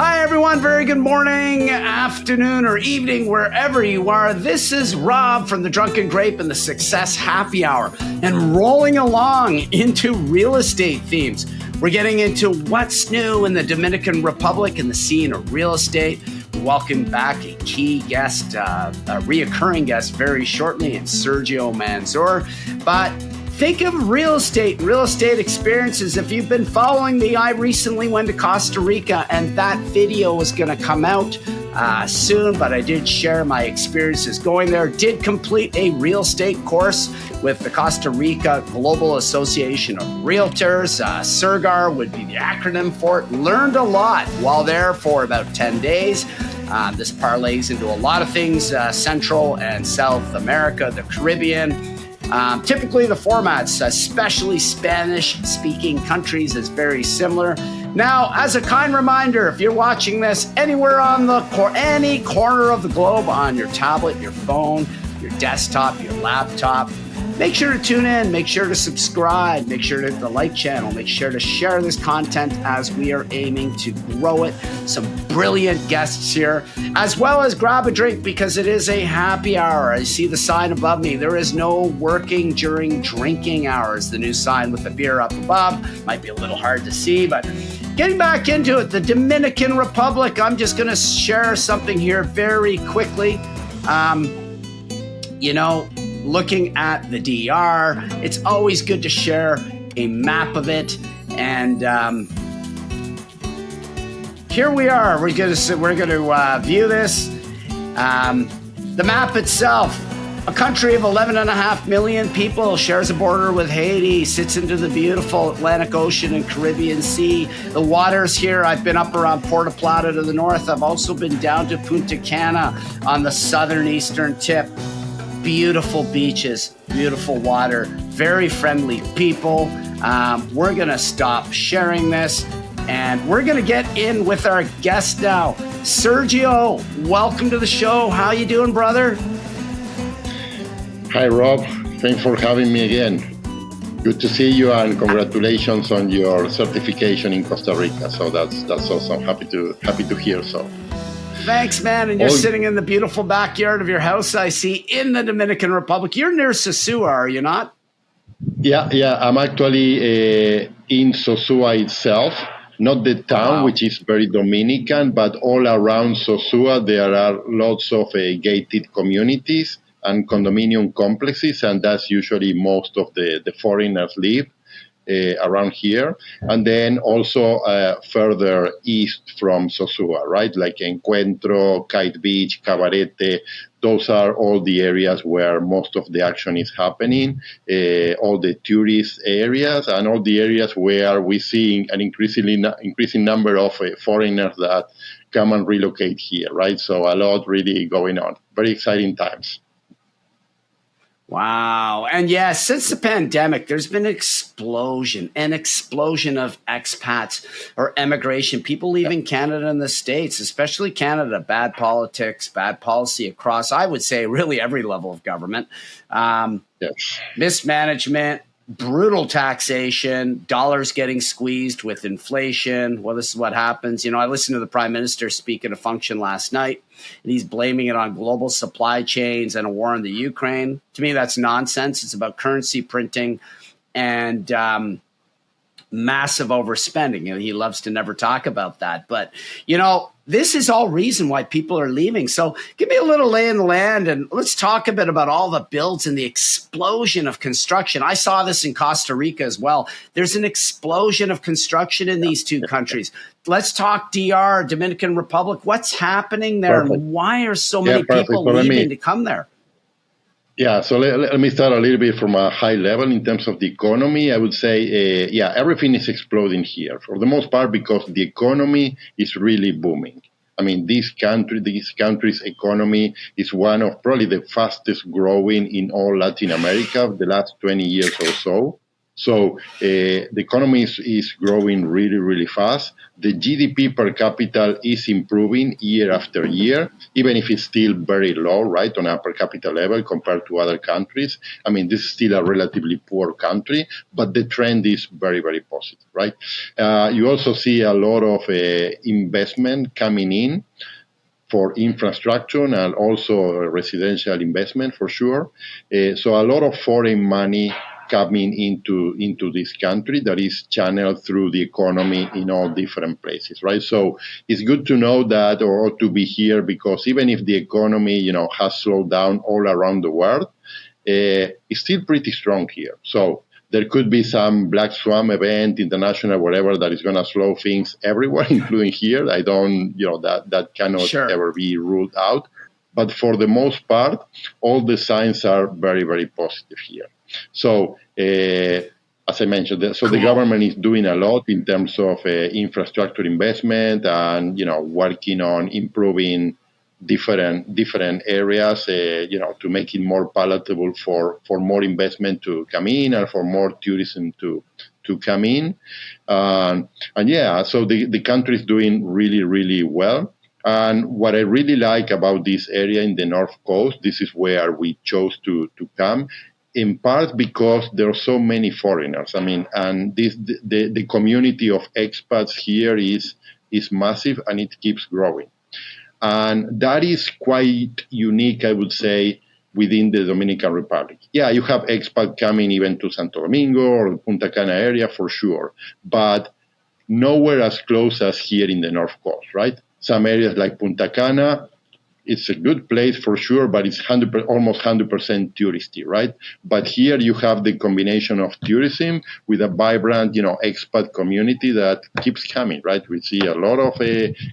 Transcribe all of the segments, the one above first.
Hi, everyone. Very good morning, afternoon, or evening, wherever you are. This is Rob from the Drunken Grape and the Success Happy Hour, and rolling along into real estate themes. We're getting into what's new in the Dominican Republic and the scene of real estate. We welcome back a key guest, a reoccurring guest very shortly, and Sergio Manzor. But think of real estate experiences. If you've been following me, I recently went to Costa Rica, and that video was going to come out soon, but I did share my experiences going there. Did complete a real estate course with the Costa Rica Global Association of Realtors. SERGAR would be the acronym for it. Learned a lot while there for about 10 days. This parlays into a lot of things, Central and South America, the Caribbean. Typically the formats, especially Spanish-speaking countries, is very similar. Now, as a kind reminder, if you're watching this anywhere on any corner of the globe, on your tablet, your phone, your desktop, your laptop, make sure to tune in, make sure to subscribe, make sure to hit the like channel, make sure to share this content as we are aiming to grow it. Some brilliant guests here, as well as grab a drink because it is a happy hour. I see the sign above me. There is no working during drinking hours. The new sign with the beer up above might be a little hard to see, but getting back into it, the Dominican Republic. I'm just going to share something here very quickly. Looking at the DR, it's always good to share a map of it. And here we are. We're going to view this. The map itself. A country of 11.5 million people, shares a border with Haiti, sits into the beautiful Atlantic Ocean and Caribbean Sea. The waters here, I've been up around Puerto Plata to the north. I've also been down to Punta Cana on the southern eastern tip. Beautiful beaches, beautiful water, very friendly people. We're going to stop sharing this, and we're going to get in with our guest now. Sergio, welcome to the show. How you doing, brother? Hi, Rob. Thanks for having me again. Good to see you, and congratulations on your certification in Costa Rica. So that's awesome. Happy to hear so. Thanks, man. And you're sitting in the beautiful backyard of your house, I see, in the Dominican Republic. You're near Sosua, are you not? Yeah. I'm actually in Sosua itself, not the town, which is very Dominican, but all around Sosua, there are lots of gated communities and condominium complexes, and that's usually most of the foreigners live around here. And then also further east from Sosua, right? Like Encuentro, Kite Beach, Cabarete, those are all the areas where most of the action is happening, all the tourist areas and all the areas where we see an increasing number of foreigners that come and relocate here, right? So a lot really going on. Very exciting times. Wow. And yeah, since the pandemic, there's been an explosion of expats or emigration, people leaving Canada and the States, especially Canada. Bad politics, bad policy across, I would say, really every level of government. Mismanagement, brutal taxation, dollars getting squeezed with inflation. Well, this is what happens. I listened to the Prime Minister speak at a function last night, and he's blaming it on global supply chains and a war in the Ukraine. To me, that's nonsense. It's about currency printing and massive overspending. He loves to never talk about that. But, this is all reason why people are leaving. So give me a little lay in the land, and let's talk a bit about all the builds and the explosion of construction. I saw this in Costa Rica as well. There's an explosion of construction in these two countries. Let's talk DR, Dominican Republic. What's happening there? Perfect. And why are so many people leaving to come there? Yeah, so let me start a little bit from a high level in terms of the economy. I would say, everything is exploding here for the most part because the economy is really booming. I mean, this country's economy is one of probably the fastest growing in all Latin America the last 20 years or so. So the economy is growing really, really fast. The GDP per capita is improving year after year, even if it's still very low, right, on a per capita level compared to other countries. I mean, this is still a relatively poor country, but the trend is very, very positive, right? You also see a lot of investment coming in for infrastructure and also residential investment for sure. So a lot of foreign money coming into this country that is channeled through the economy in all different places, right? So it's good to know that or to be here because even if the economy, has slowed down all around the world, it's still pretty strong here. So there could be some black swan event, international, whatever, that is going to slow things everywhere, including here. I don't, that cannot ever be ruled out. But for the most part, all the signs are very, very positive here. So, as I mentioned, the government is doing a lot in terms of infrastructure investment and, working on improving different areas, to make it more palatable for more investment to come in and for more tourism to come in. So the country is doing really, really well. And what I really like about this area in the North Coast, this is where we chose to come, in part because there are so many foreigners. I mean, and the community of expats here is massive and it keeps growing. And that is quite unique, I would say, within the Dominican Republic. Yeah, you have expats coming even to Santo Domingo or Punta Cana area for sure, but nowhere as close as here in the North Coast, right? Some areas like Punta Cana, it's a good place for sure, but it's almost 100% touristy, right? But here you have the combination of tourism with a vibrant, expat community that keeps coming, right? We see a lot of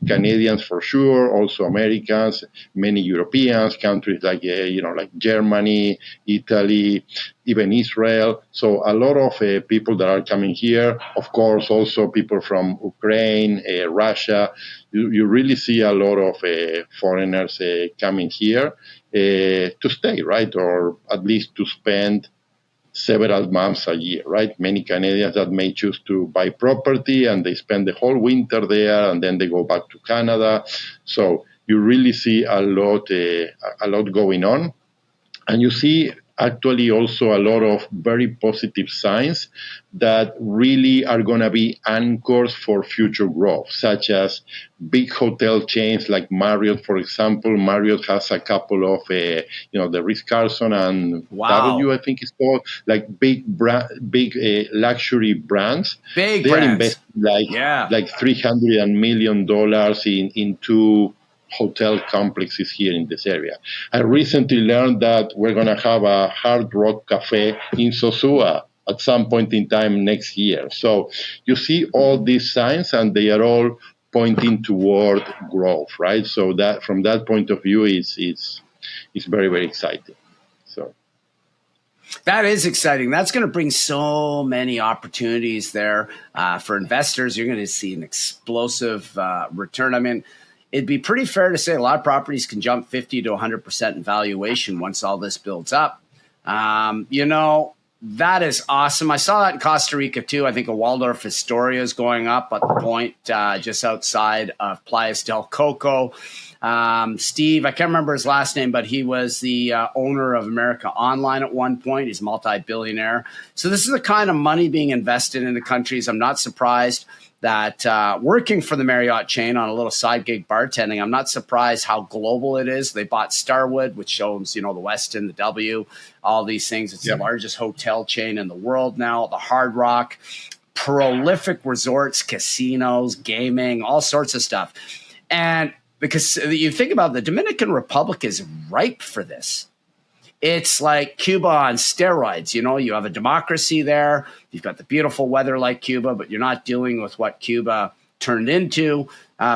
Canadians for sure, also Americans, many Europeans, countries like, like Germany, Italy, even Israel. So a lot of people that are coming here. Of course, also people from Ukraine, Russia. You really see a lot of foreigners coming here to stay, right? Or at least to spend several months a year, right? Many Canadians that may choose to buy property and they spend the whole winter there and then they go back to Canada. So you really see a lot going on. And you see actually also a lot of very positive signs that really are going to be anchors for future growth, such as big hotel chains like Marriott, for example. Marriott has a couple of, the Ritz-Carlton and W, I think it's called, like big luxury brands. They're investing like $300 million into hotel complexes here in this area. I recently learned that we're going to have a Hard Rock Cafe in Sosua at some point in time next year. So you see all these signs, and they are all pointing toward growth, right? So that from that point of view, it's very, very exciting. So that is exciting. That's going to bring so many opportunities there for investors. You're going to see an explosive return. I mean, it'd be pretty fair to say a lot of properties can jump 50 to 100% in valuation once all this builds up. That is awesome. I saw that in Costa Rica too. I think a Waldorf Astoria is going up at the point just outside of Playas del Coco. Steve, I can't remember his last name, but he was the owner of America Online at one point. He's multi-billionaire. So this is the kind of money being invested in the countries. I'm not surprised that working for the Marriott chain on a little side gig bartending, I'm not surprised how global it is. They bought Starwood, which owns, the Westin, the W, all these things. It's the largest hotel chain in the world now, the Hard Rock, prolific resorts, casinos, gaming, all sorts of stuff. And because you think about it, the Dominican Republic is ripe for this. It's like Cuba on steroids. You have a democracy there. You've got the beautiful weather like Cuba, but you're not dealing with what Cuba turned into.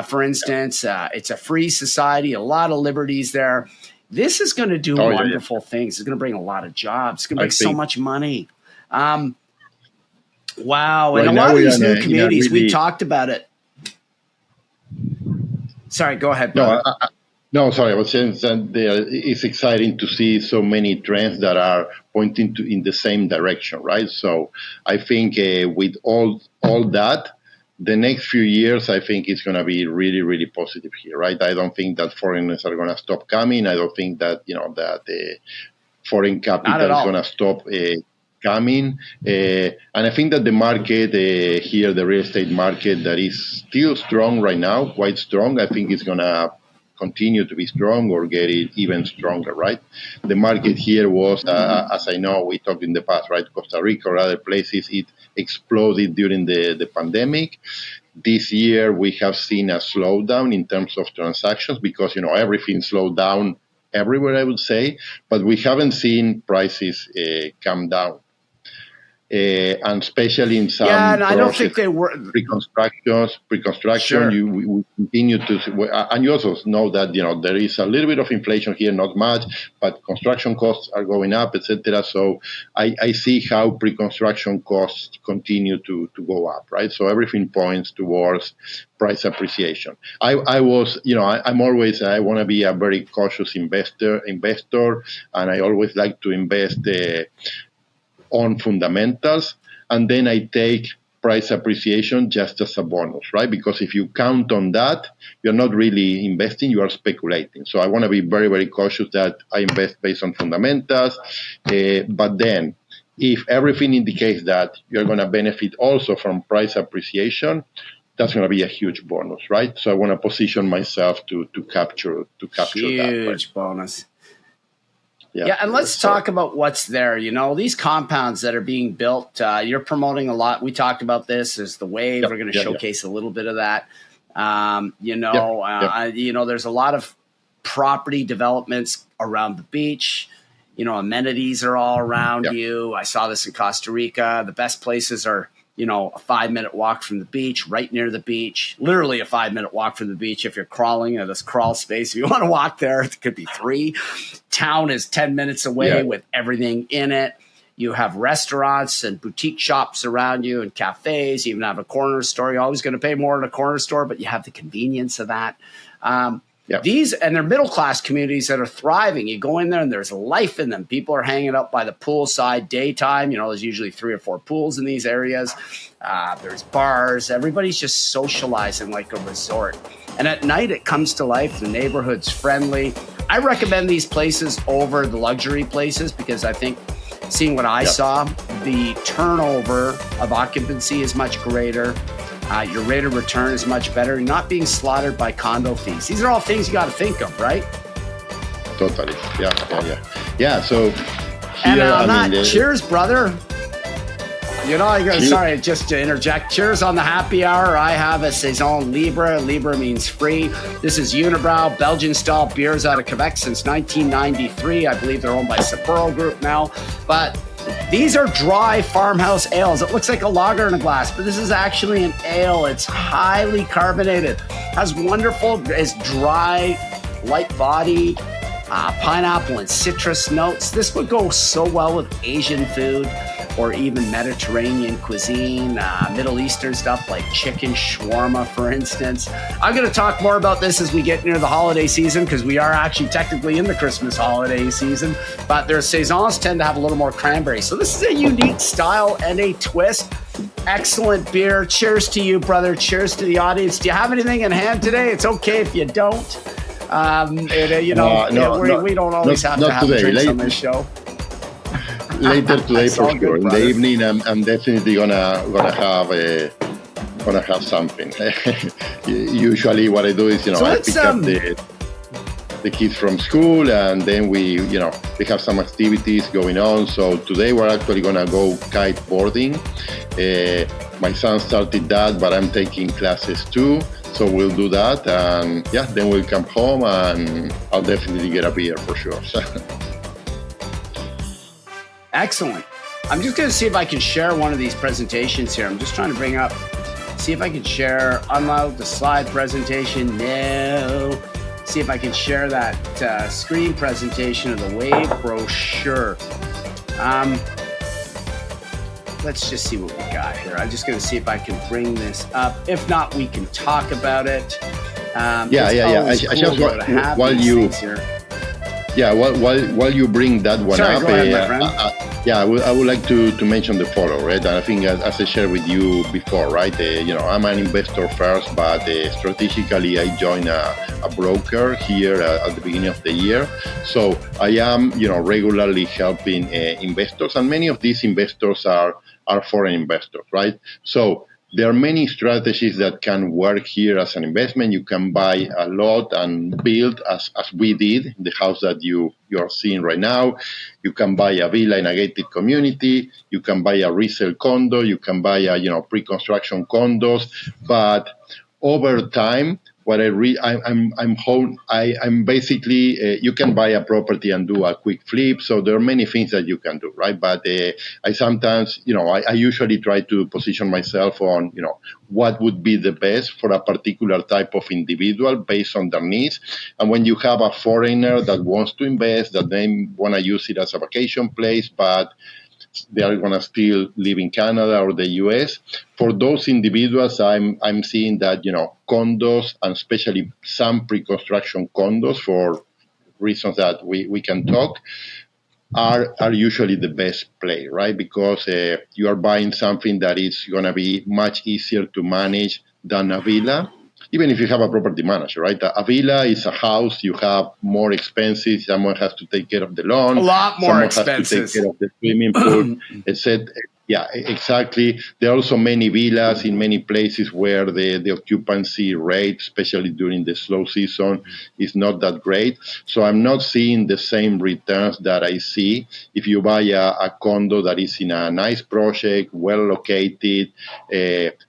For instance, it's a free society, a lot of liberties there. This is going to do wonderful things. It's going to bring a lot of jobs. It's going to make so much money. Wow. And a lot of these new communities, we talked about it. Sorry, go ahead. No, No, sorry, I was saying that it's exciting to see so many trends that are pointing to in the same direction, right? So I think with all that, the next few years, I think it's going to be really, really positive here, right? I don't think that foreigners are going to stop coming. I don't think that that foreign capital is going to stop coming. And I think that the market here, the real estate market, that is still strong right now, quite strong. I think it's going to continue to be strong or get it even stronger, right? The market here was, as I know, we talked in the past, right? Costa Rica or other places, it exploded during the pandemic. This year, we have seen a slowdown in terms of transactions because, everything slowed down everywhere, I would say, but we haven't seen prices come down. And especially in some and I don't think they were pre-construction. Sure. We continue to, and you also know that there is a little bit of inflation here, not much, but construction costs are going up, etc. So I see how pre-construction costs continue to go up, right? So everything points towards price appreciation. I want to be a very cautious investor, and I always like to invest on fundamentals, and then I take price appreciation just as a bonus, right? Because if you count on that, you're not really investing, you are speculating. So I want to be very, very cautious that I invest based on fundamentals. But then, if everything indicates that you're going to benefit also from price appreciation, that's going to be a huge bonus, right? So I want to position myself to capture that. Huge bonus. Yeah, and let's talk about what's there. These compounds that are being built, you're promoting a lot. We talked about this as the wave. We're going to showcase a little bit of that. There's a lot of property developments around the beach. Amenities are all around you. I saw this in Costa Rica. The best places are a 5-minute walk from the beach, right near the beach, literally a 5-minute walk from the beach. If you're crawling in this crawl space, if you want to walk there, it could be 3. Town is 10 minutes away with everything in it. You have restaurants and boutique shops around you and cafes. You even have a corner store. You're always going to pay more in a corner store, but you have the convenience of that. These, and they're middle-class communities that are thriving. You go in there and there's life in them. People are hanging out by the poolside daytime. There's usually 3 or 4 pools in these areas. There's bars. Everybody's just socializing like a resort. And at night, it comes to life. The neighborhood's friendly. I recommend these places over the luxury places because I think, seeing what I saw, the turnover of occupancy is much greater. Your rate of return is much better. You're not being slaughtered by condo fees. These are all things you got to think of, right? Totally. Yeah. So here, cheers, brother. Sorry, just to interject. Cheers on the happy hour. I have a Saison Libre. Libre means free. This is Unibrow, Belgian-style beers out of Quebec since 1993. I believe they're owned by Sapporo Group now. But these are dry farmhouse ales. It looks like a lager in a glass, but this is actually an ale. It's highly carbonated. Has is dry, light body, pineapple and citrus notes. This would go so well with Asian food or even Mediterranean cuisine, Middle Eastern stuff like chicken shawarma, for instance. I'm going to talk more about this as we get near the holiday season because we are actually technically in the Christmas holiday season, but their Saisons tend to have a little more cranberry. So this is a unique style and a twist. Excellent beer. Cheers to you, brother. Cheers to the audience. Do you have anything in hand today? It's okay if you don't. We don't always have to have drinks on this show. Later today for sure. Good, in the evening, I'm definitely gonna have something. Usually, what I do is I pick up the kids from school, and then we have some activities going on. So today we're actually gonna go kiteboarding. My son started that, but I'm taking classes too. So we'll do that, and then we'll come home, and I'll definitely get a beer for sure. Excellent. I'm just going to see if I can share one of these presentations here. I'm just trying to see if I can share, unload the slide presentation. No. See if I can share that screen presentation of the Wave brochure. Let's just see what we got here. I'm just going to see if I can bring this up. If not, we can talk about it. Yeah. I It's cool just to have while these you things here. Yeah, while you bring that one Sorry, up, go ahead, my friend. I would like to mention the follow, right? And I think as I shared with you before, right? I'm an investor first, but strategically I joined a broker here at the beginning of the year. So I am, regularly helping investors, and many of these investors are foreign investors, right? So there are many strategies that can work here as an investment. You can buy a lot and build as we did in the house that you're seeing right now. You can buy a villa in a gated community. You can buy a resale condo. You can buy pre-construction condos. But over time, what I'm basically you can buy a property and do a quick flip. So there are many things that you can do, right? But I sometimes, I usually try to position myself on, what would be the best for a particular type of individual based on their needs. And when you have a foreigner that wants to invest, that they want to use it as a vacation place, but they are going to still live in Canada or the US. For those individuals, I'm seeing that condos, and especially some pre-construction condos, for reasons that we can talk, are usually the best play, right? Because you are buying something that is going to be much easier to manage than a villa, even if you have a property manager, right? A villa is a house, you have more expenses, someone has to take care of the lawn, A lot more someone expenses. has to take care of the swimming pool, etc. Yeah, exactly. There are also many villas in many places where the occupancy rate, especially during the slow season, is not that great. So I'm not seeing the same returns that I see if you buy a condo that is in a nice project, well located.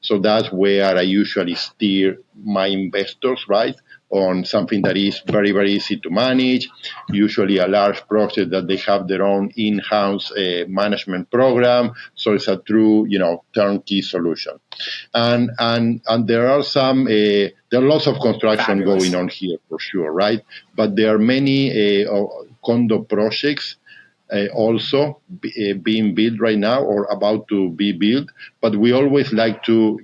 So that's where I usually steer my investors, right? On something that is very, very easy to manage, usually a large project that they have their own in-house management program. So it's a true, turnkey solution. And there are there are lots of construction Fabulous. going on here for sure, right? But there are many condo projects also being built right now or about to be built. But we always like to,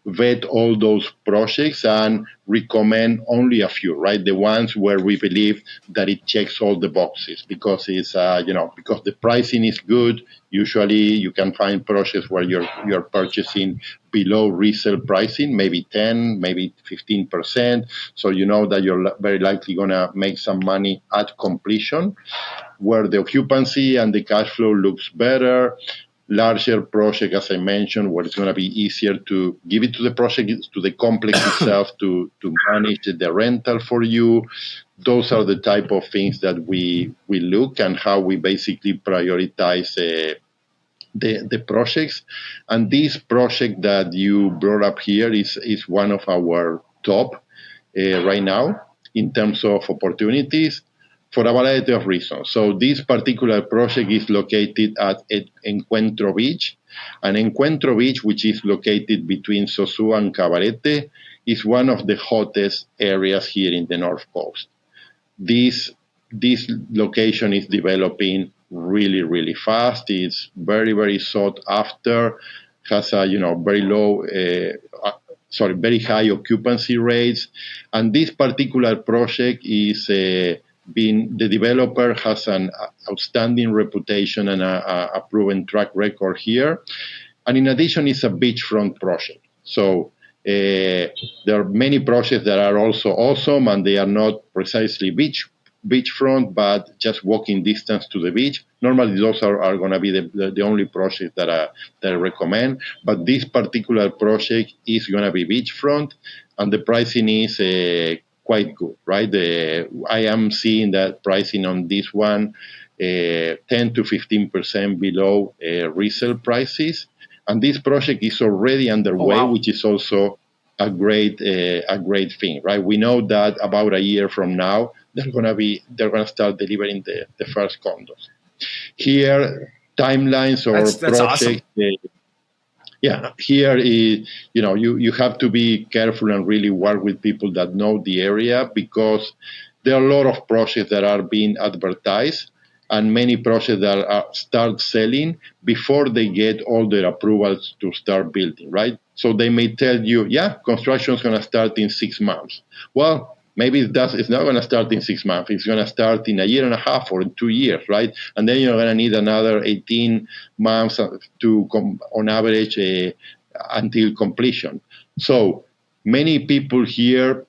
vet all those projects and recommend only a few, right? The ones where we believe that it checks all the boxes because it's, because the pricing is good. Usually you can find projects where you're purchasing below resale pricing, maybe 10, maybe 15%. So you know that you're very likely going to make some money at completion, where the occupancy and the cash flow looks better. Larger project, as I mentioned, where it's going to be easier to give it to the project, to the complex itself to manage the rental for you. Those are the type of things that we look and how we basically prioritize the projects. And this project that you brought up here is one of our top right now in terms of opportunities, for a variety of reasons. So this particular project is located at Encuentro Beach. And Encuentro Beach, which is located between Sosúa and Cabarete, is one of the hottest areas here in the North Coast. This location is developing really, really fast. It's very, very sought after, has a very high occupancy rates. And this particular project is the developer has an outstanding reputation and a proven track record here. And in addition, it's a beachfront project. So there are many projects that are also awesome, and they are not precisely beachfront, but just walking distance to the beach. Normally, those are going to be the only projects that I recommend. But this particular project is going to be beachfront, and the pricing is quite good, right? I am seeing that pricing on this one 10 to 15% below resale prices, and this project is already underway, which is also a great thing, right? We know that about a year from now they're gonna start delivering the first condos. Here, timelines or that's projects. Awesome. Here is, you have to be careful and really work with people that know the area, because there are a lot of projects that are being advertised and many projects that start selling before they get all their approvals to start building, right? So they may tell you, yeah, construction is going to start in 6 months. Well, maybe it's not going to start in 6 months. It's going to start in a year and a half or in 2 years, right? And then you're going to need another 18 months on average until completion. So many people here,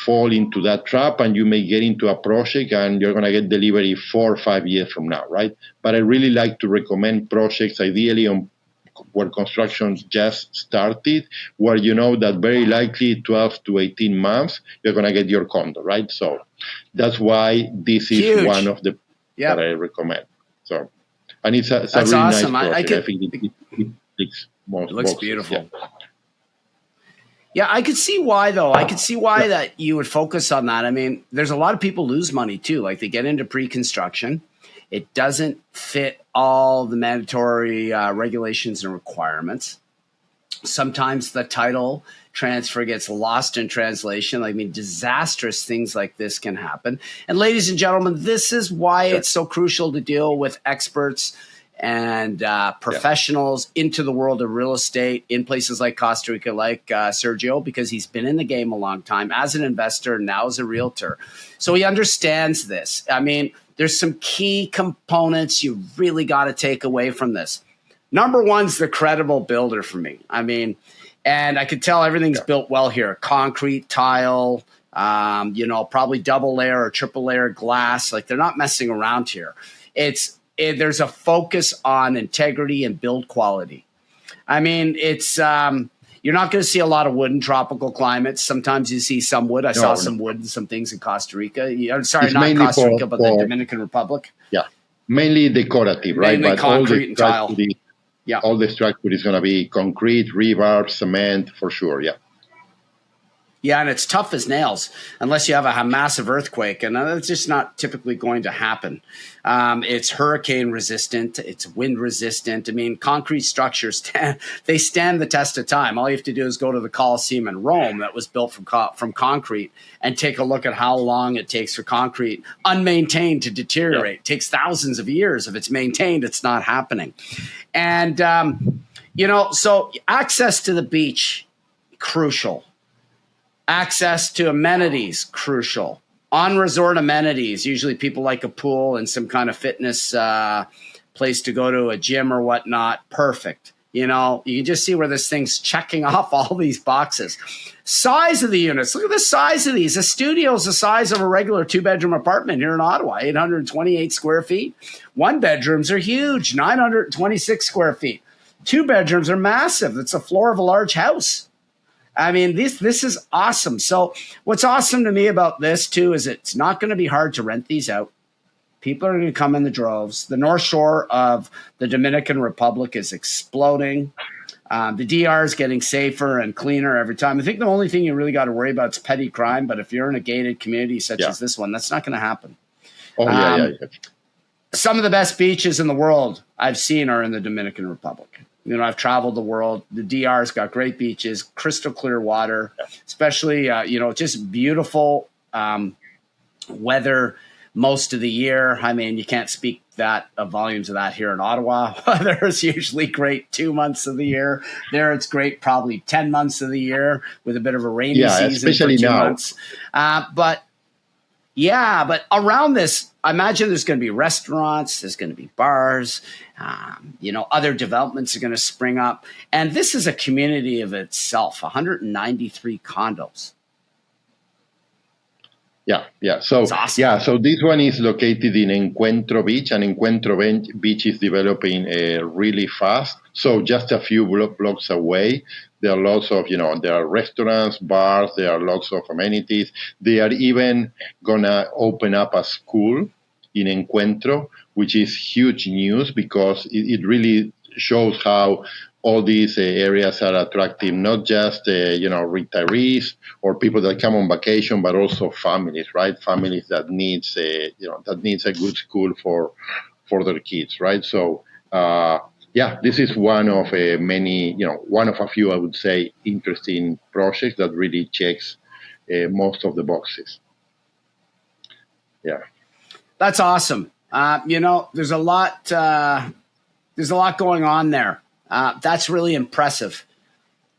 fall into that trap, and you may get into a project and you're going to get delivery 4 or 5 years from now, right? But I really like to recommend projects ideally on where construction just started, where you know that very likely 12 to 18 months, you're going to get your condo, right? So that's why this is Huge. one of the that I recommend. So, and it's a really awesome. Nice project. I think it ticks most It looks boxes, beautiful. Yeah, I could see why, though. I could see why that you would focus on that. I mean, there's a lot of people lose money, too. Like, they get into pre-construction. It doesn't fit all the mandatory regulations and requirements. Sometimes the title transfer gets lost in translation. I mean, disastrous things like this can happen. And ladies and gentlemen, this is why it's so crucial to deal with experts and professionals into the world of real estate in places like Costa Rica, like Sergio, because he's been in the game a long time as an investor, now as a realtor. So he understands this. I mean, there's some key components you really got to take away from this. Number one's the credible builder for me. I mean, and I could tell everything's built well here. Concrete, tile, probably double layer or triple layer glass. Like, they're not messing around here. There's a focus on integrity and build quality. I mean, you're not going to see a lot of wood in tropical climates. Sometimes you see some wood. I saw some wood and some things in Costa Rica. Sorry, not Costa Rica, but the Dominican Republic. Yeah, mainly decorative, right? Mainly concrete and tile. All the structure is going to be concrete, rebar, cement, for sure, yeah. Yeah, and it's tough as nails unless you have a massive earthquake, and that's just not typically going to happen. It's hurricane resistant. It's wind resistant. I mean, concrete structures, they stand the test of time. All you have to do is go to the Colosseum in Rome that was built from concrete and take a look at how long it takes for concrete unmaintained to deteriorate. Yeah. It takes thousands of years. If it's maintained, it's not happening. And, so access to the beach, crucial. Access to amenities, crucial. On-resort amenities, usually people like a pool and some kind of fitness place to go to, a gym or whatnot, perfect. You can just see where this thing's checking off all these boxes. Size of the units, look at the size of these. A studio is the size of a regular 2-bedroom apartment here in Ottawa, 828 square feet. 1-bedrooms are huge, 926 square feet. 2 bedrooms are massive. It's the floor of a large house. I mean, this is awesome. So what's awesome to me about this, too, is it's not going to be hard to rent these out. People are going to come in the droves. The North Shore of the Dominican Republic is exploding. The DR is getting safer and cleaner every time. I think the only thing you really got to worry about is petty crime. But if you're in a gated community such as this one, that's not going to happen. Some of the best beaches in the world I've seen are in the Dominican Republic. I've traveled the world. The DR's got great beaches, crystal clear water, especially, just beautiful weather most of the year. I mean, you can't speak volumes of that here in Ottawa. Weather is usually great 2 months of the year. There it's great probably 10 months of the year with a bit of a rainy season especially for 2 now. months. But around this, I imagine there's going to be restaurants, there's going to be bars, other developments are going to spring up. And this is a community of itself, 193 condos. Yeah. So, awesome. So this one is located in Encuentro Beach, and Encuentro Beach is developing really fast. So just a few blocks away, there are lots of, there are restaurants, bars, there are lots of amenities. They are even going to open up a school in Encuentro, which is huge news because it really shows how all these areas are attractive, not just, retirees or people that come on vacation, but also families, right? Families that needs a good school for their kids, right? So, this is one of one of a few, I would say, interesting projects that really checks most of the boxes. Yeah. That's awesome. There's a lot going on there. That's really impressive.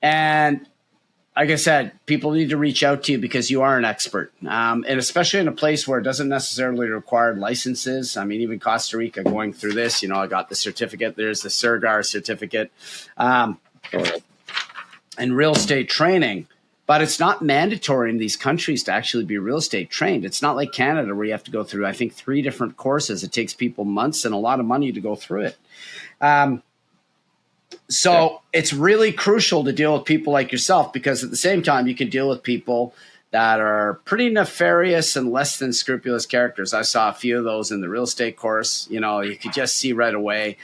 And like I said, people need to reach out to you because you are an expert, and especially in a place where it doesn't necessarily require licenses. I mean, even Costa Rica, going through this, I got the certificate. There's the CERGAR certificate, and real estate training. But it's not mandatory in these countries to actually be real estate trained. It's not like Canada where you have to go through, I think, 3 different courses. It takes people months and a lot of money to go through it. So it's really crucial to deal with people like yourself, because at the same time, you can deal with people that are pretty nefarious and less than scrupulous characters. I saw a few of those in the real estate course. You could just see right away.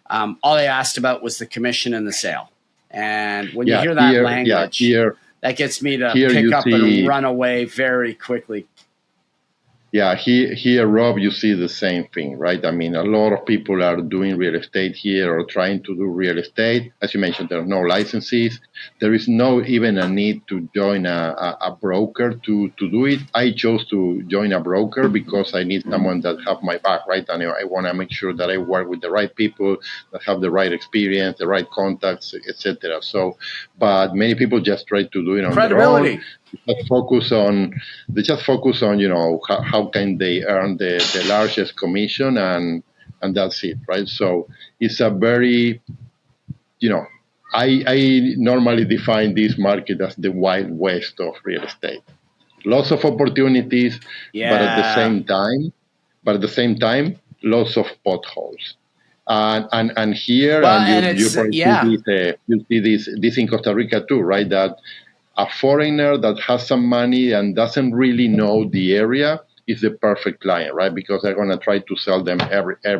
All they asked about was the commission and the sale. And when you hear that language, that gets me to pick up and run away very quickly. Yeah, here, Rob, you see the same thing, right? I mean, a lot of people are doing real estate here or trying to do real estate. As you mentioned, there are no licenses. There is no even a need to join a broker to do it. I chose to join a broker because I need someone that have my back, right? And I want to make sure that I work with the right people that have the right experience, the right contacts, etc. So, but many people just try to do it on their own. They just focus on how can they earn the largest commission, and that's it, right? So it's a very I normally define this market as the Wild West of real estate. Lots of opportunities, but at the same time, lots of potholes. And here, you see this in Costa Rica too, right? That a foreigner that has some money and doesn't really know the area is the perfect client, right? Because they're going to try to sell them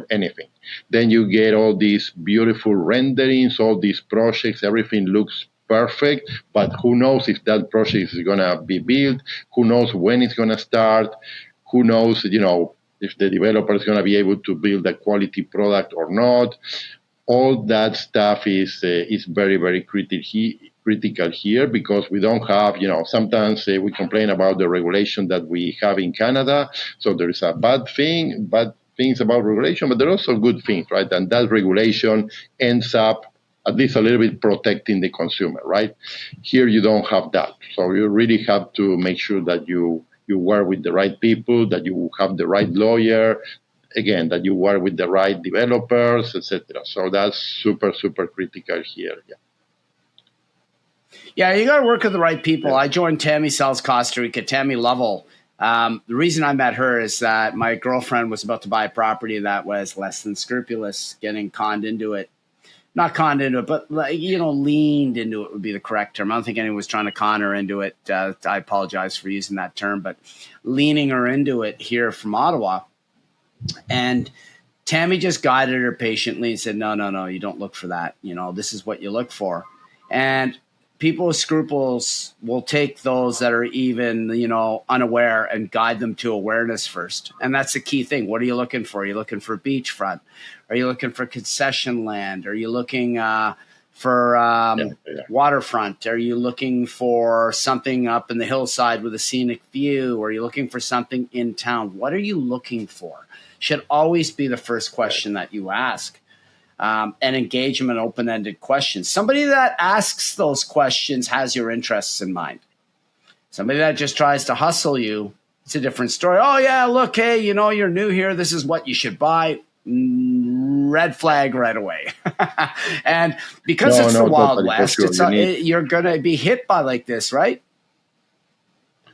anything. Then you get all these beautiful renderings, all these projects, everything looks perfect, but who knows if that project is going to be built? Who knows when it's going to start? Who knows, if the developer is going to be able to build a quality product or not? All that stuff is very, very critical here, because we don't have, sometimes we complain about the regulation that we have in Canada. So there is bad things about regulation, but there are also good things, right? And that regulation ends up at least a little bit protecting the consumer, right? Here you don't have that. So you really have to make sure that you work with the right people, that you have the right lawyer, again, that you work with the right developers, etc. So that's super, super critical here. Yeah, you got to work with the right people. I joined Tammy Sells Costa Rica, Tammy Lovell. The reason I met her is that my girlfriend was about to buy a property that was less than scrupulous, getting conned into it. Not conned into it, but leaned into it would be the correct term. I don't think anyone was trying to con her into it. I apologize for using that term, but leaning her into it here from Ottawa. And Tammy just guided her patiently and said, no, you don't look for that. This is what you look for. And people with scruples will take those that are even, unaware and guide them to awareness first. And that's the key thing. What are you looking for? Are you looking for beachfront? Are you looking for concession land? Are you looking for waterfront? Are you looking for something up in the hillside with a scenic view? Or are you looking for something in town? What are you looking for? Should always be the first question that you ask. And engage them in open-ended questions. Somebody that asks those questions has your interests in mind. Somebody that just tries to hustle you, it's a different story. Oh, yeah, look, hey, you're new here. This is what you should buy. Red flag right away. And because it's the Wild West, sure. You're going to be hit by like this, right?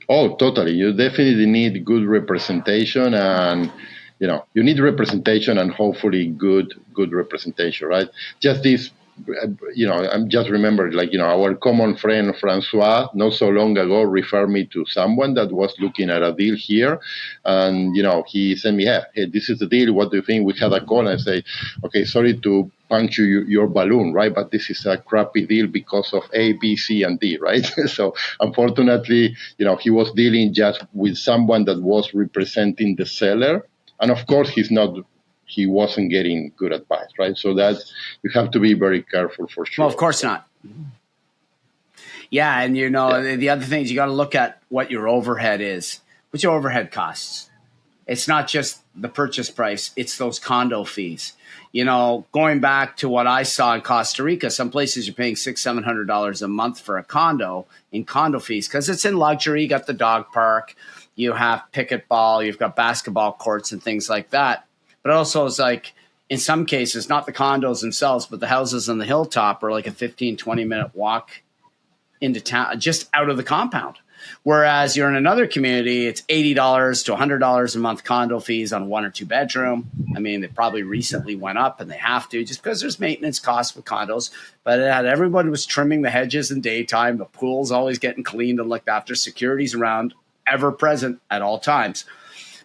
Oh, totally. You definitely need good representation, and you need representation, and hopefully good representation, right? Just this, I'm just remembered, our common friend Francois, not so long ago, referred me to someone that was looking at a deal here, and he sent me, hey, this is the deal. What do you think? We had a call, and I say, okay, sorry to puncture your balloon, right? But this is a crappy deal because of A, B, C, and D, right? So unfortunately, he was dealing just with someone that was representing the seller. And of course, he wasn't getting good advice, right? So that you have to be very careful for sure. Well, of course not. Yeah, and the other thing is you got to look at what your overhead is. What's your overhead costs? it's not just the purchase price, it's those condo fees. Going back to what I saw in Costa Rica, some places you're paying $600-700 a month for a condo in condo fees because it's in luxury. You got the dog park, you have pickleball, you've got basketball courts and things like that. But also it's like, in some cases, not the condos themselves, but the houses on the hilltop are like a 15-20 minute walk into town, just out of the compound. Whereas you're in another community, it's $80 to $100 a month condo fees on a 1 or 2 bedroom. I mean, they probably recently went up and they have to just because there's maintenance costs with condos. But everybody was trimming the hedges in daytime. The pool's always getting cleaned and looked after. Security's around, ever present at all times.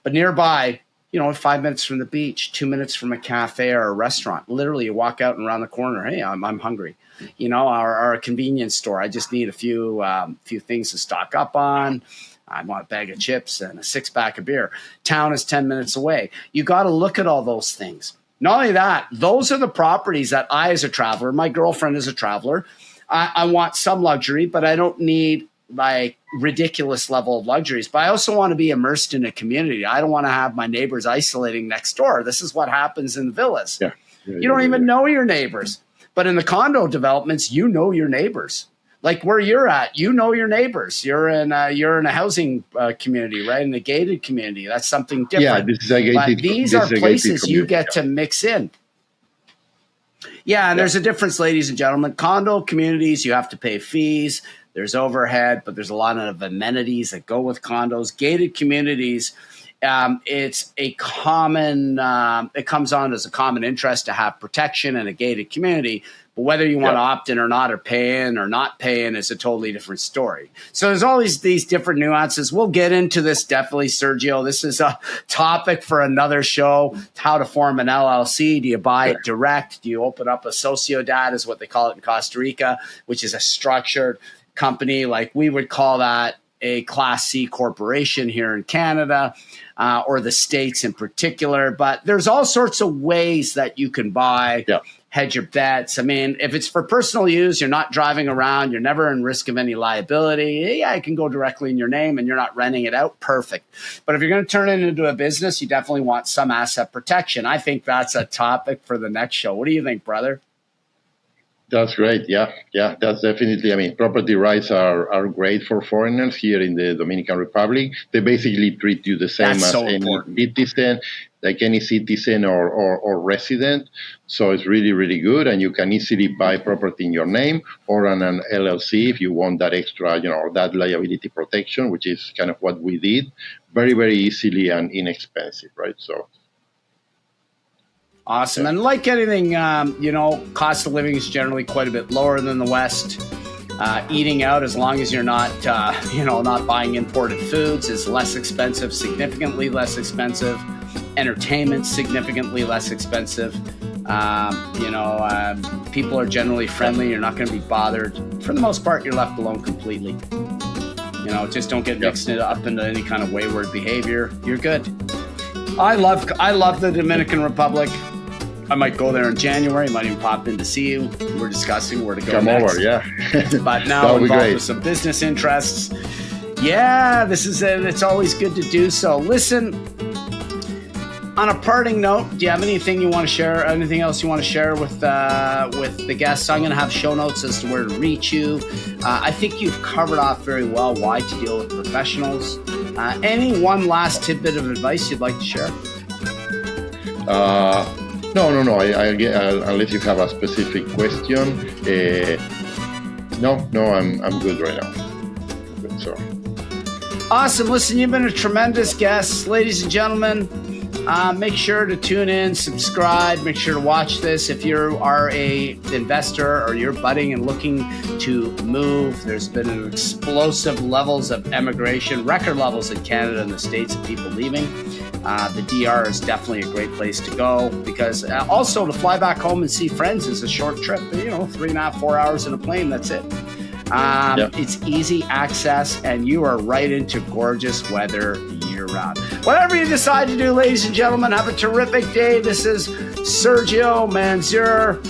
But nearby, 5 minutes from the beach, 2 minutes from a cafe or a restaurant. Literally, you walk out and around the corner. Hey, I'm hungry. Or a convenience store. I just need a few things to stock up on. I want a bag of chips and a 6-pack of beer. Town is 10 minutes away. You got to look at all those things. Not only that, those are the properties that I, as a traveler, my girlfriend is a traveler. I want some luxury, but I don't need like ridiculous level of luxuries. But I also want to be immersed in a community. I don't want to have my neighbors isolating next door. This is what happens in villas. Yeah. You don't even know your neighbors. But in the condo developments, you know your neighbors. Like where you're at, you know your neighbors. You're in a housing community, right? In a gated community. That's something different. Yeah, this is a gated. But these are places you get to mix in. Yeah, and there's a difference, ladies and gentlemen. Condo communities, you have to pay fees. There's overhead, but there's a lot of amenities that go with condos. Gated communities, it's a common, it comes on as a common interest to have protection in a gated community. But whether you want to opt in or not, or pay in or not pay in, is a totally different story. So there's always these different nuances. We'll get into this definitely, Sergio. This is a topic for another show. How to form an LLC. Do you buy it direct? Do you open up a sociedad, is what they call it in Costa Rica, which is a structured company. Like we would call that a Class C corporation here in Canada, or the States in particular. But there's all sorts of ways that you can buy, hedge your bets. I mean, if it's for personal use, you're not driving around, you're never in risk of any liability. Yeah, it can go directly in your name and you're not renting it out. Perfect. But if you're going to turn it into a business, you definitely want some asset protection. I think that's a topic for the next show. What do you think, brother? That's great. Yeah, that's definitely. I mean, property rights are great for foreigners here in the Dominican Republic. They basically treat you the same as any citizen, like any citizen or resident. So it's really, really good. And you can easily buy property in your name or on an LLC if you want that extra, that liability protection, which is kind of what we did, very, very easily and inexpensive, right? So. Awesome. And like anything, cost of living is generally quite a bit lower than the West. Eating out, as long as you're not, not buying imported foods, is less expensive, significantly less expensive. Entertainment, significantly less expensive. People are generally friendly. You're not going to be bothered. For the most part, you're left alone completely. Just don't get mixed up into any kind of wayward behavior. You're good. I love the Dominican Republic. I might go there in January. Might even pop in to see you. We're discussing where to go next. Come over, But now I'm involved with some business interests. Yeah, it's always good to do so. Listen, on a parting note, do you have anything you want to share? Anything else you want to share with the guests? I'm going to have show notes as to where to reach you. I think you've covered off very well why to deal with professionals. Any one last tidbit of advice you'd like to share? No. Unless you have a specific question. No, I'm good right now. Good, so. Awesome. Listen, you've been a tremendous guest. Ladies and gentlemen, make sure to tune in, subscribe, make sure to watch this. If you are a investor or you're budding and looking to move, there's been an explosive levels of emigration, record levels in Canada and the States of people leaving. The DR is definitely a great place to go because also to fly back home and see friends is a short trip, 3.5, 4 hours in a plane. That's it. It's easy access and you are right into gorgeous weather year round. Whatever you decide to do, ladies and gentlemen, have a terrific day. This is Sergio Manzur,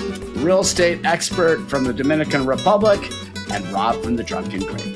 real estate expert from the Dominican Republic, and Rob from the Drunken Grape.